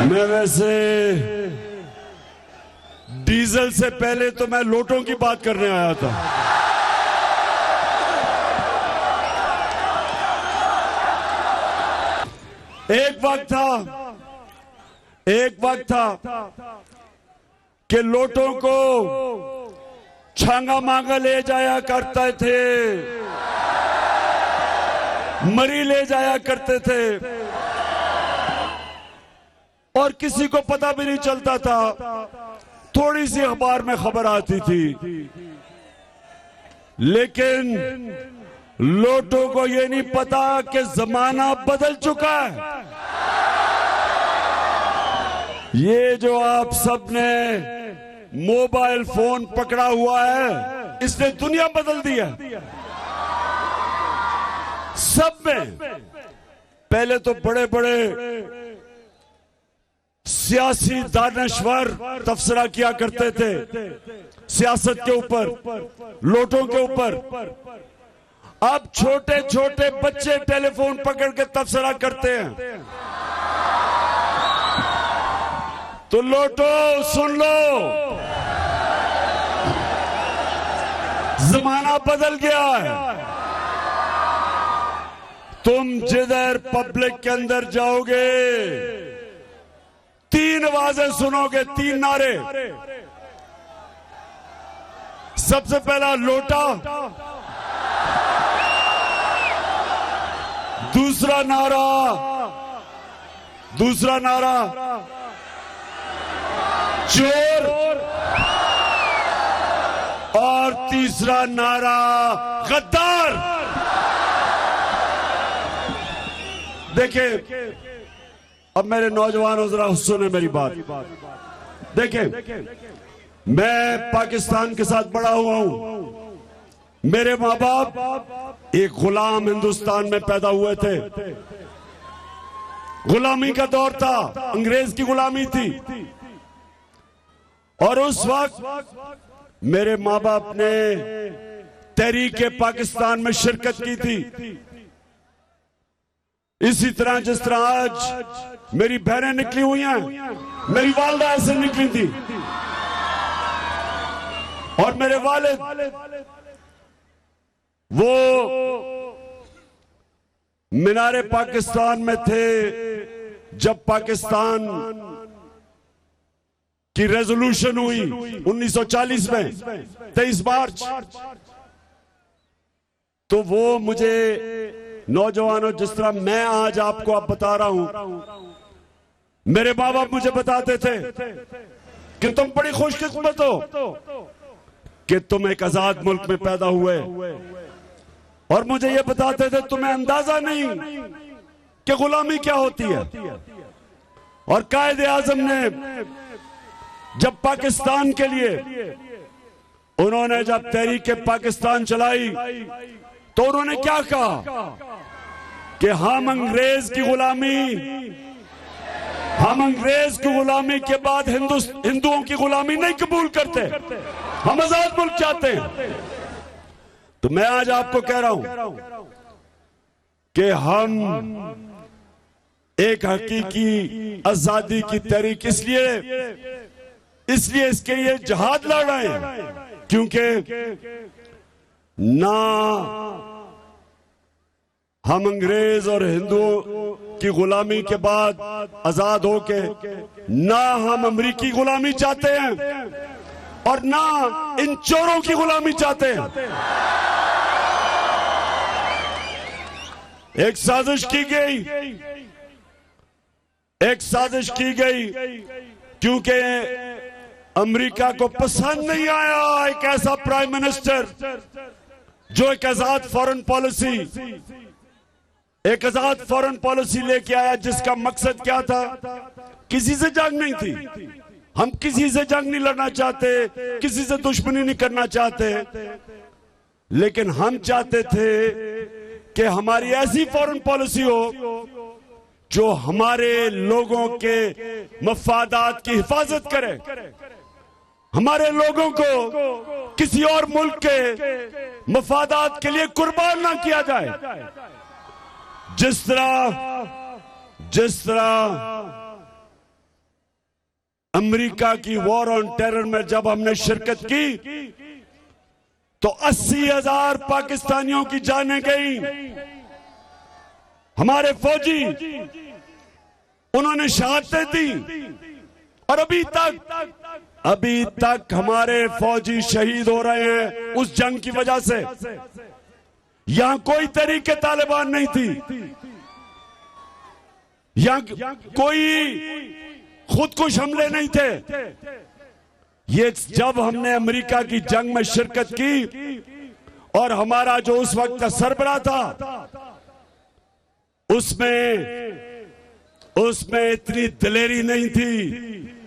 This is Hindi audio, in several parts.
मैं वैसे डीजल से पहले तो मैं लोटों की बात करने आया था। एक वक्त था कि लोटों को छांगा मांगा ले जाया करते थे, मरी ले जाया करते थे और किसी को पता भी नहीं चलता था। थोड़ी सी अखबार में खबर आती थी, लेकिन लोटों को ये नहीं पता कि जमाना बदल चुका है। ये जो आप सबने मोबाइल फोन पकड़ा हुआ है, इसने दुनिया बदल दी है। सब में पहले तो बड़े बड़े सियासी दानश्वर तबसरा किया करते थे सियासत के ऊपर, लोटों के ऊपर। अब छोटे छोटे बच्चे टेलीफोन पकड़ के तबसरा करते हैं। तो लोटो सुन लो, जमाना बदल गया है। तुम जिधर पब्लिक के अंदर जाओगे, तीन आवाजें सुनोगे, तीन नारे। सबसे पहला लोटा, दूसरा नारा चोर और तीसरा नारा गद्दार। देखिए, अब मेरे नौजवानों जरा सुने मेरी बात। देखिए, मैं पाकिस्तान के साथ बड़ा हुआ हूं। मेरे माँ बाप एक गुलाम हिंदुस्तान में पैदा हुए थे। गुलामी का दौर था, अंग्रेज की गुलामी थी। और उस वक्त मेरे माँ बाप ने तहरीक पाकिस्तान में शिरकत की थी। इसी तरह जिस तरह आज मेरी बहनें निकली हुई हैं, मेरी वालिदा ऐसे निकली थी और मेरे वालिद वो मीनारे पाकिस्तान में थे जब पाकिस्तान की रेजोल्यूशन हुई 1940 में 23 मार्च। तो वो मुझे नौजवानों, जिस तरह मैं आज आपको अब बता रहा हूं, मेरे माँ बाप मुझे बताते थे कि तुम बड़ी खुशकिस्मत हो कि तुम एक आजाद मुल्क में पैदा हुए। और मुझे ये बताते थे तुम्हें अंदाजा नहीं कि गुलामी क्या होती है। और कायदे आजम ने जब पाकिस्तान के लिए उन्होंने जब तहरीक पाकिस्तान चलाई, तो उन्होंने क्या कहा कि हम अंग्रेज की गुलामी के बाद हिंदुओं की गुलामी नहीं कबूल करते, हम आजाद मुल्क चाहते हैं। तो मैं आज आपको कह रहा हूं कि हम एक हकीकी आजादी की तहरीक इसलिए इसके लिए जिहाद लड़ रहे हैं, क्योंकि ना हम अंग्रेज और हिंदुओं की गुलामी के बाद आजाद होके, ना हम अमेरिकी गुलामी चाहते हैं और ना इन चोरों की गुलामी चाहते हैं। एक साजिश की गई क्योंकि अमेरिका को पसंद नहीं आया एक ऐसा प्राइम मिनिस्टर जो एक आजाद फॉरेन पॉलिसी लेके आया, जिसका मकसद क्या था? किसी से जंग नहीं थी। हम किसी से जंग नहीं लड़ना चाहते, किसी से दुश्मनी नहीं करना चाहते, लेकिन हम चाहते थे कि हमारी ऐसी फॉरेन पॉलिसी हो जो हमारे लोगों के मफादात की हिफाजत करे, हमारे लोगों को किसी और मुल्क के मफादात के लिए कुर्बान ना किया जाए। जिस तरह अमेरिका की वॉर ऑन टेरर में जब हमने शिरकत की तो 80,000 पाकिस्तानियों की जानें गई। हमारे फौजी उन्होंने शहादतें दी और अभी तक हमारे फौजी शहीद हो रहे हैं उस जंग की वजह से। यहां कोई तरीके तालिबान नहीं थी, यहां कोई खुदकुश हमले नहीं थे। ये जब हमने अमेरिका की जंग में शिरकत की और हमारा जो उस वक्त का सरबराह था उसमें इतनी दिलेरी नहीं थी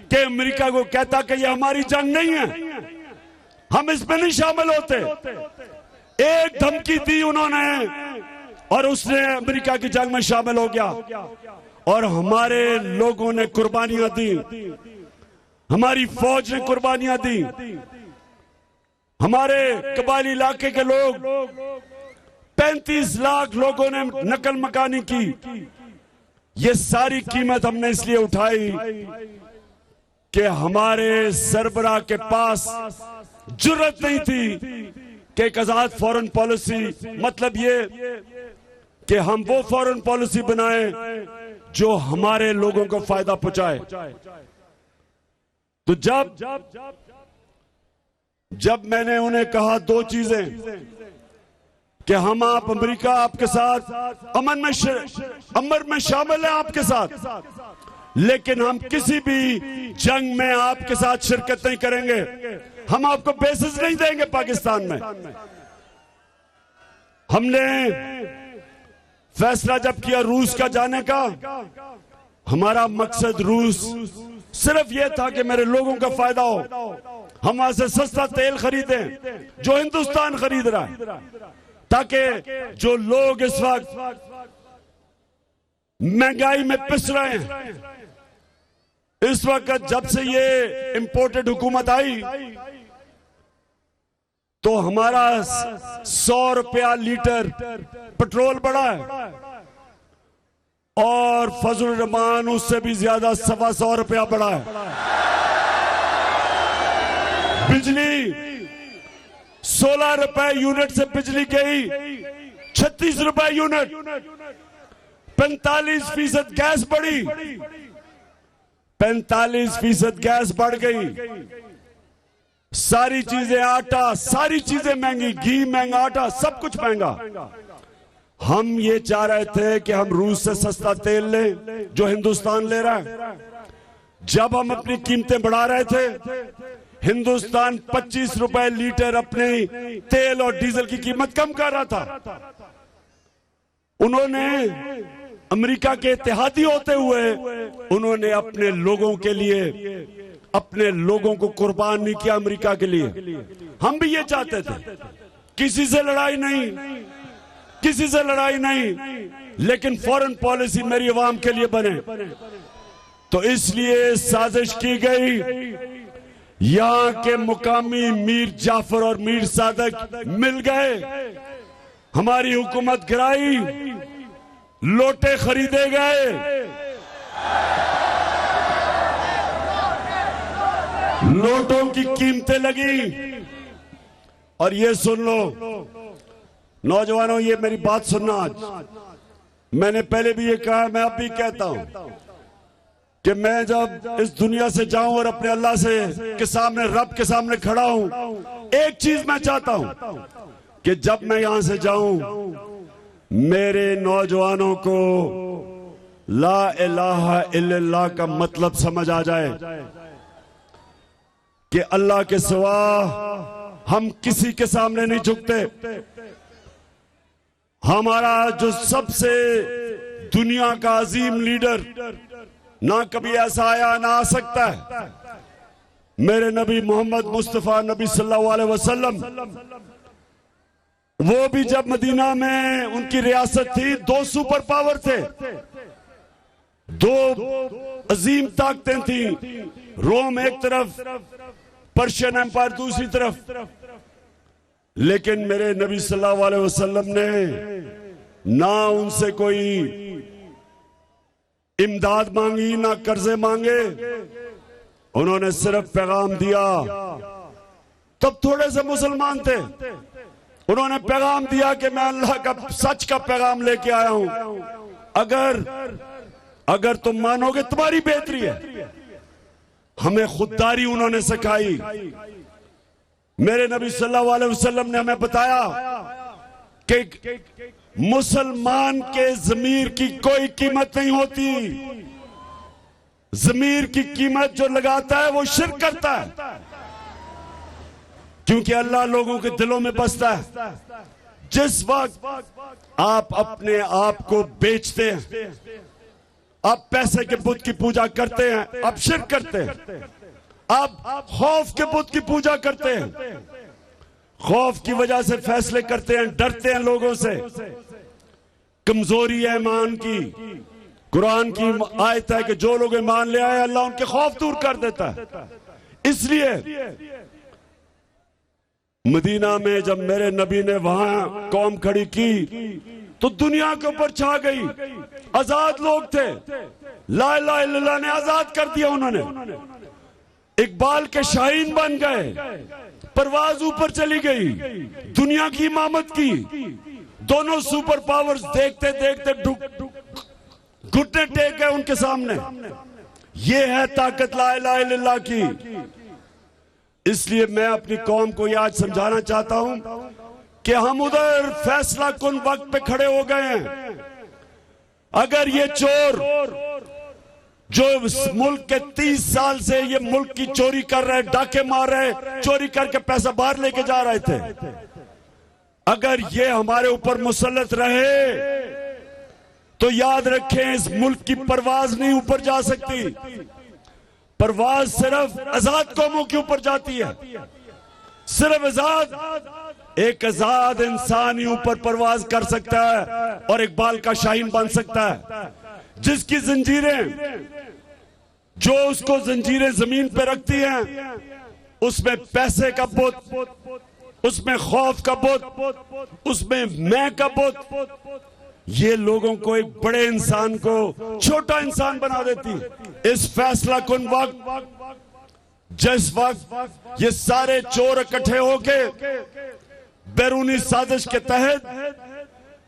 कि अमेरिका को कहता कि ये हमारी जंग नहीं है, हम इसमें नहीं शामिल होते। एक धमकी दी उन्होंने और उसने अमेरिका की जंग में शामिल हो गया और हमारे लोगों ने कुर्बानियां दी, हमारी फौज ने कुर्बानियां दी। हमारे कबायली इलाके के लोग 35 लाख लोगों ने नकल मकानी की। ये सारी कीमत हमने इसलिए उठाई कि हमारे सरबराह के पास जुर्रत नहीं थी कि एक आजाद फॉरेन पॉलिसी, मतलब ये कि हम वो फॉरेन पॉलिसी बनाएं जो हमारे लोगों को फायदा पहुंचाए। तो जब मैंने उन्हें कहा दो चीजें कि हम आप अमेरिका आपके साथ अमन में शामिल है आपके साथ, लेकिन हम किसी भी जंग में आपके साथ शिरकत नहीं करेंगे, हम आपको बेसिस नहीं देंगे पाकिस्तान में। हमने फैसला जब किया रूस का जाने का, हमारा मकसद रूस सिर्फ यह था कि मेरे लोगों का फायदा हो, हम वहां से सस्ता तेल खरीदें जो हिंदुस्तान खरीद रहा है, ताकि जो लोग इस वक्त महंगाई में पिस रहे हैं, इस वक्त जब से ये इंपोर्टेड हुकूमत आई तो हमारा 100 रुपया लीटर पेट्रोल बढ़ा है और फजल रहमान उससे भी ज्यादा 125 रुपया बढ़ा है। बिजली 16 रुपए यूनिट से बिजली गई 36 रुपए यूनिट, 45% गैस बढ़ी, 45% गैस बढ़ गई। सारी चीजें, आटा, सारी चीजें महंगी, घी महंगा, आटा सब कुछ महंगा। हम ये चाह रहे थे कि हम रूस से सस्ता तेल लें जो हिंदुस्तान ले रहा है। जब हम अपनी कीमतें बढ़ा रहे थे, हिंदुस्तान 25 रुपए लीटर अपने तेल और डीजल की कीमत कम कर रहा था। उन्होंने अमेरिका के इत्तेहादी होते हुए उन्होंने अपने लोगों के लिए, अपने लोगों को कुर्बान नहीं किया अमेरिका के लिए। हम भी ये चाहते थे, किसी से लड़ाई नहीं, किसी से लड़ाई नहीं, लेकिन फॉरेन पॉलिसी मेरी अवाम के लिए बने। तो इसलिए साजिश की गई, यहां के मुकामी मीर जाफर और मीर सादक मिल गए, हमारी हुकूमत गिराई, लोटे खरीदे गए, लोटों की कीमतें लगी। और ये सुन लो नौजवानों, ये मेरी बात सुनना। आज मैंने पहले भी ये कहा, मैं अब भी कहता हूं कि मैं जब इस दुनिया से जाऊं और अपने अल्लाह से के सामने, रब के सामने खड़ा हूं, एक चीज मैं चाहता हूं कि जब मैं यहां से जाऊं मेरे नौजवानों को ला इलाहा इल्लल्लाह का मतलब समझ आ जाए कि अल्लाह के सिवा हम किसी के सामने नहीं झुकते। हमारा जो सबसे दुनिया का अजीम लीडर ना कभी ऐसा आया ना आ सकता है, मेरे नबी मोहम्मद मुस्तफा नबी सल्लल्लाहु अलैहि वसल्लम, वो भी जब मदीना में उनकी रियासत थी, 2 सुपर पावर थे, 2 अजीम ताकतें थी, रोम एक तरफ, पर्शियन एम्पायर दूसरी तरफ। लेकिन मेरे नबी सल्लल्लाहु अलैहि वसल्लम ने ना उनसे कोई इमदाद मांगी, ना कर्जे मांगे, उन्होंने सिर्फ पैगाम दिया, तब थोड़े से मुसलमान थे, उन्होंने पैगाम दिया कि मैं अल्लाह का सच का पैगाम लेके आया हूं, अगर तुम मानोगे तुम्हारी बेहतरी है। हमें खुददारी उन्होंने सिखाई। मेरे नबी सल्लल्लाहु अलैहि वसल्लम ने हमें बताया कि मुसलमान के ज़मीर की कोई कीमत नहीं होती। ज़मीर की कीमत जो लगाता है वो शिर्क करता है, क्योंकि अल्लाह लोगों के दिलों में बसता है। जिस वक्त आप अपने आप को बेचते हैं, आप पैसे के बुत की पूजा करते हैं, आप शिर्क करते हैं। आप खौफ के बुत की पूजा करते हैं, खौफ की वजह से फैसले करते हैं, डरते हैं लोगों से। कमजोरी है ईमान की। कुरान की आयत है कि जो लोग ईमान ले आए अल्लाह उनके खौफ दूर कर देता है। इसलिए मदीना में जब मेरे नबी ने वहां कौम खड़ी की तो दुनिया के ऊपर छा गई। आजाद लोग थे, ला इलाहा इल्लल्लाह ने आजाद कर दिया। उन्होंने इकबाल के शाहीन बन गए, परवाज ऊपर चली गई, दुनिया की इमामत की। दोनों सुपर पावर्स देखते देखते घुटने टेक गए उनके सामने। ये है ताकत ला इलाहा इल्लल्लाह की। इसलिए मैं अपनी कौम को आज समझाना चाहता हूं कि हम उधर फैसला कुन वक्त पे खड़े हो गए हैं। अगर ये चोर जो इस मुल्क के 30 साल से ये मुल्क की चोरी कर रहे, डाके मार रहे, चोरी करके पैसा बाहर लेके जा रहे थे, अगर ये हमारे ऊपर मुसल्लत रहे तो याद रखें इस मुल्क की परवाज नहीं ऊपर जा सकती। परवाज सिर्फ आजाद कौमों के ऊपर जाती है। सिर्फ एक आजाद इंसान ही ऊपर परवाज कर सकता है और इकबाल का शाहीन बन सकता है, जिसकी जंजीरें, जो उसको जंजीरें जमीन पे रखती हैं, उसमें पैसे का बुत, उसमें खौफ का बुत, उसमें मैं का बुत, ये लोगों को एक बड़े इंसान को छोटा इंसान बना देती है। इस फैसला कुन वक्त, जिस वक्त ये सारे चोर इकट्ठे होके बैरूनी साजिश के तहत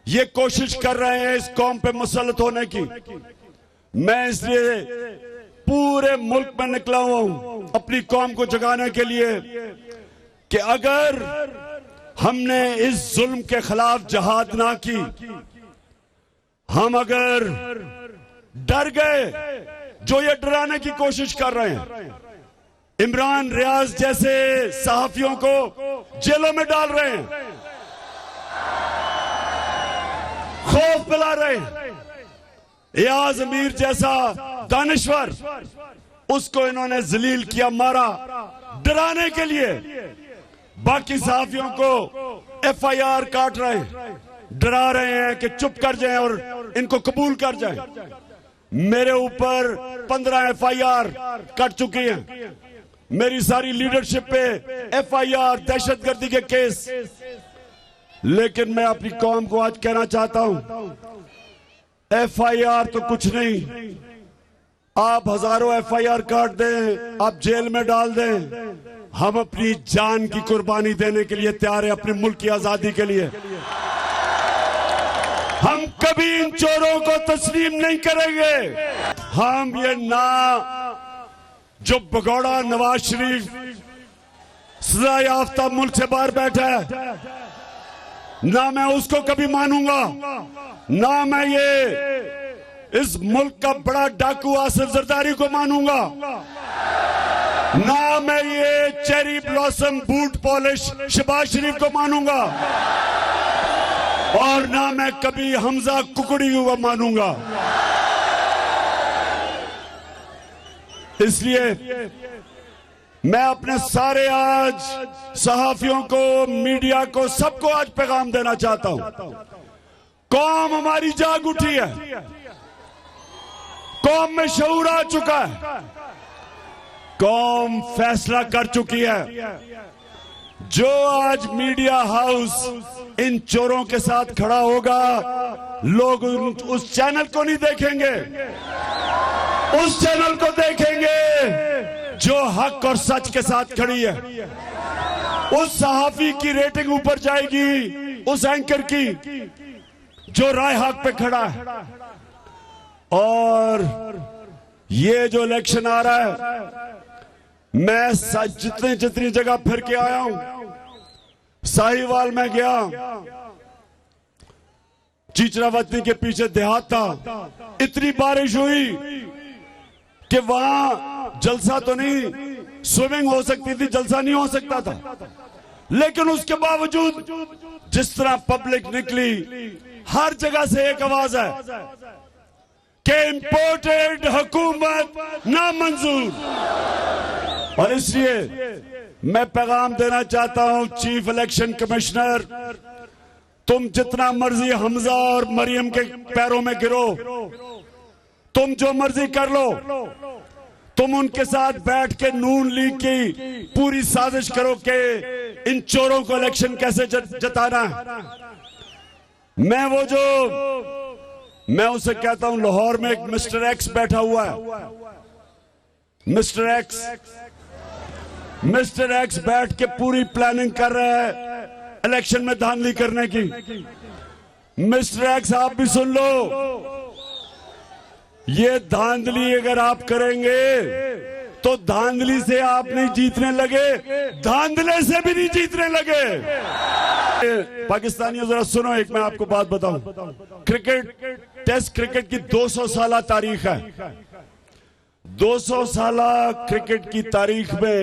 ये कोशिश कर रहे हैं इस कौम पे मुसल्लत होने की, मैं इसलिए पूरे मुल्क में निकला हुआ हूं अपनी कौम को जगाने के लिए कि अगर हमने इस जुल्म के खिलाफ जहाद ना की, हम अगर डर गए, जो ये डराने की कोशिश कर रहे हैं, इमरान रियाज जैसे सहाफियों को जेलों में डाल रहे हैं, खौफ पिला रहे हैं, रियाज अमीर जैसा दानिश्वर, उसको इन्होंने जलील किया, मारा, डराने के लिए। बाकी सहाफियों को FIR काट रहे हैं, डरा रहे हैं कि चुप कर जाएं और इनको कबूल कर जाएं। मेरे ऊपर 15 FIR कट चुकी हैं, मेरी सारी लीडरशिप पे FIR, दहशतगर्दी के केस। लेकिन मैं अपनी कौम को आज कहना चाहता हूं, FIR तो कुछ नहीं, आप हजारों FIR काट दें, आप जेल में डाल दें, हम अपनी जान की कुर्बानी देने के लिए तैयार हैं, अपने मुल्क की आजादी के लिए। हम कभी इन चोरों को तस्लीम नहीं करेंगे। हम ये ना जो भगौड़ा नवाज शरीफ सजा याफ्ता मुल्क से बाहर बैठा है, ना मैं उसको कभी मानूंगा, ना मैं ये इस मुल्क का बड़ा डाकू आसिफ जरदारी को मानूंगा, ना मैं ये cherry blossom boot polish Shehbaz Sharif को मानूंगा, और ना मैं कभी हमजा कुकड़ी को मानूंगा। इसलिए मैं अपने सारे आज सहाफियों को, मीडिया को, सबको आज पैगाम देना चाहता हूं, कौम हमारी जाग उठी है, कौम में शऊर आ चुका है, कौम फैसला कर चुकी है। जो आज मीडिया हाउस इन चोरों के साथ खड़ा होगा, लोग उस चैनल को नहीं देखेंगे, उस चैनल को देखेंगे जो हक और सच के साथ खड़ी है, उस सहाफी की रेटिंग ऊपर जाएगी, उस एंकर की जो राय हक पे खड़ा है। और ये जो इलेक्शन आ रहा है, मैं जितनी जगह फिर के आया हूं, साहिवाल में गया, चीचरावती के पीछे देहात था, इतनी बारिश हुई कि वहां जलसा तो नहीं, स्विमिंग हो सकती थी, जलसा नहीं हो सकता था। लेकिन उसके बावजूद जिस तरह पब्लिक निकली, हर जगह से एक आवाज है कि इंपोर्टेड हुकूमत ना मंजूर। और इसलिए मैं पैगाम देना चाहता हूं, चीफ इलेक्शन कमिश्नर, तुम जितना मर्जी हमजा और मरियम के पैरों में गिरो, तुम जो मर्जी कर लो, तुम उनके साथ बैठ के नून लीग की पूरी साजिश करो कि इन चोरों को इलेक्शन कैसे जताना है। मैं उसे कहता हूं, लाहौर में एक मिस्टर एक्स बैठा हुआ है, मिस्टर एक्स बैठ के पूरी प्लानिंग कर रहा है इलेक्शन में धांधली करने की। मिस्टर एक्स, आप भी सुन लो, ये धांधली अगर आप करेंगे तो धांधली से आप नहीं जीतने लगे, धांधले से भी नहीं जीतने लगे। पाकिस्तानियों जरा सुनो, एक मैं आपको बात बताऊं, टेस्ट क्रिकेट की 200 साल तारीख है। 200 साल क्रिकेट की तारीख में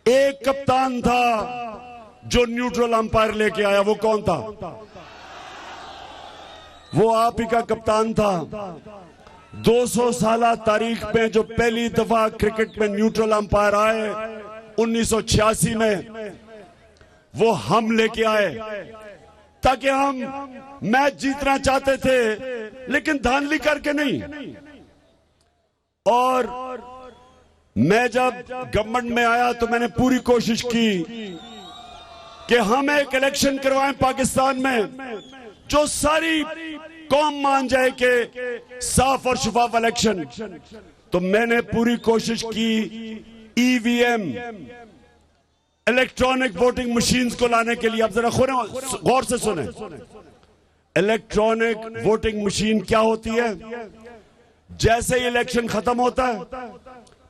एक कप्तान था जो न्यूट्रल अंपायर लेके आया। वो कौन था? वो आप ही का कप्तान था। 200 साल तारीख में जो पहली दफा क्रिकेट में न्यूट्रल अंपायर आए 1986 में, वो हम लेके आए, ताकि हम मैच जीतना चाहते थे लेकिन धांधली करके नहीं। और मैं जब गवर्नमेंट में आया तो मैंने पूरी कोशिश की कि हम एक इलेक्शन करवाएं पाकिस्तान में जो सारी कौम मान जाए कि साफ और शफाफ इलेक्शन। तो मैंने पूरी कोशिश की ईवीएम, इलेक्ट्रॉनिक वोटिंग मशीन्स को लाने के लिए। अब जरा गौर से सुने, इलेक्ट्रॉनिक वोटिंग मशीन क्या होती है? जैसे ही इलेक्शन खत्म होता है,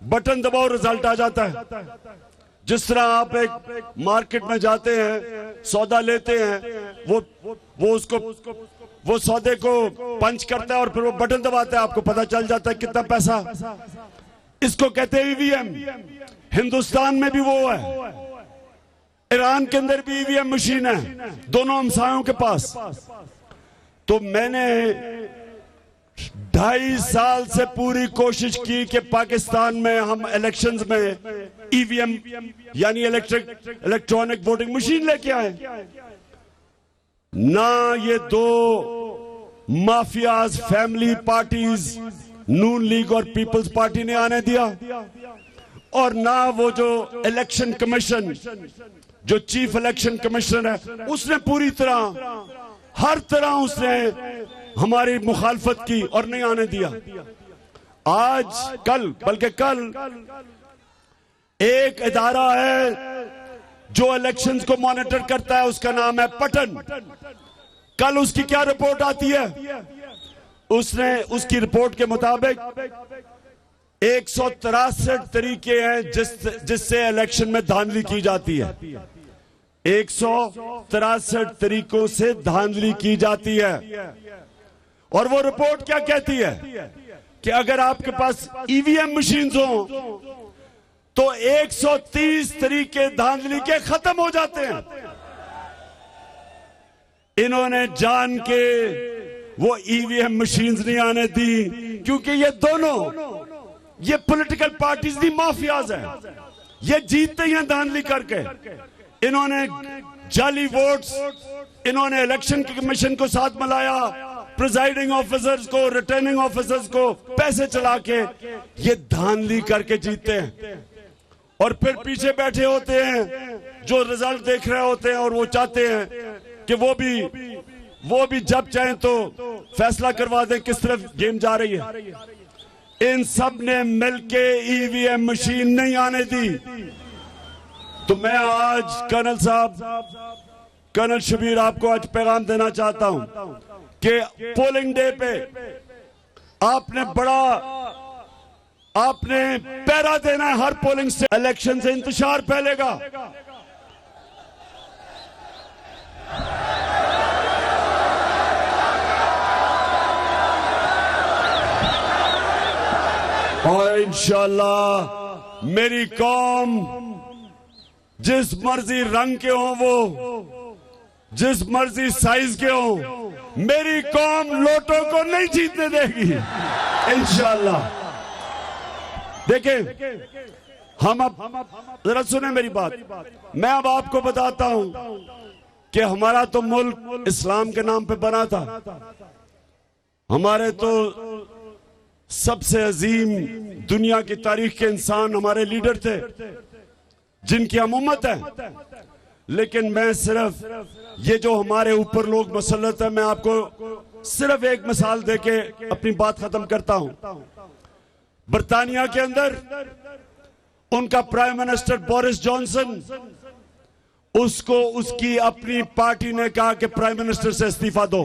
बटन दबाओ, रिजल्ट आ जाता है। जिस तरह आप एक मार्केट में जाते हैं, सौदा लेते हैं, वो सौदे को पंच करता है और फिर वो बटन दबाता है, आपको पता चल जाता है कितना पैसा। इसको कहते हैं ईवीएम। हिंदुस्तान में भी वो है, ईरान के अंदर भी ईवीएम मशीन है, दोनों हमसायों के पास। तो मैंने 2.5 साल से पूरी कोशिश की कि पाकिस्तान में हम इलेक्शंस में ईवीएम यानी इलेक्ट्रॉनिक वोटिंग मशीन लेके आए। ना ये दो माफियाज, फैमिली पार्टीज, नून लीग और पीपल्स पार्टी ने आने दिया, और ना वो जो इलेक्शन कमीशन, जो चीफ इलेक्शन कमिश्नर है, उसने पूरी तरह, हर तरह उसने हमारी मुखालफत की और नहीं आने दिया। आज बल्कि कल एक इदारा है जो इलेक्शंस को मॉनिटर करता है, उसका नाम है पटन। कल उसकी क्या रिपोर्ट आती है? उसकी रिपोर्ट के मुताबिक 163 तरीके हैं जिससे इलेक्शन में धांधली की जाती है। 163 तरीकों से धांधली की जाती है। और वो रिपोर्ट क्या कहती है कि अगर आपके पास ईवीएम मशीन्स हो तो 130 तरीके धांधली के खत्म हो जाते हैं। इन्होंने जान के वो ईवीएम मशीन्स नहीं आने दी, क्योंकि ये दोनों, ये पॉलिटिकल पार्टीज दी माफियाज है, ये जीतते हैं धांधली करके। इन्होंने जाली वोट्स, इन्होंने इलेक्शन कमीशन को साथ मिलाया, प्रिजाइडिंग ऑफिसर्स को, रिटर्निंग ऑफिसर्स को पैसे चला के ये धांधली करके जीतते हैं। और फिर पीछे बैठे होते हैं जो रिजल्ट देख रहे होते हैं, और वो चाहते हैं कि वो भी जब चाहें तो फैसला करवा दें किस तरफ गेम जा रही है। इन सब ने मिलके ईवीएम मशीन नहीं आने दी। तो मैं आज कर्नल साहब, कर्नल शबीर, आपको आज पैगाम देना चाहता हूं कि पोलिंग डे पे आपने पहरा देना है हर पोलिंग से। इलेक्शन से इंतशार फैलेगा। और इंशाअल्लाह मेरी कौम जिस मर्जी रंग के हो, वो जिस मर्जी साइज के हो, मेरी कौम लोटों को नहीं जीतने देगी इंशाअल्लाह। देखें, हम अब जरा सुने मेरी बात। मैं अब आपको बताता हूं कि हमारा तो मुल्क इस्लाम के नाम पे बना था। हमारे तो सबसे अजीम दुनिया की तारीख के इंसान हमारे लीडर थे जिनकी हम उम्मत है। लेकिन मैं सिर्फ ये जो हमारे ऊपर लोग मुसल्लत है, मैं आपको सिर्फ एक मिसाल देके अपनी बात खत्म करता हूं। बर्तानिया के अंदर उनका प्राइम मिनिस्टर बोरिस जॉनसन, उसको उसकी अपनी पार्टी ने कहा कि प्राइम मिनिस्टर से इस्तीफा दो।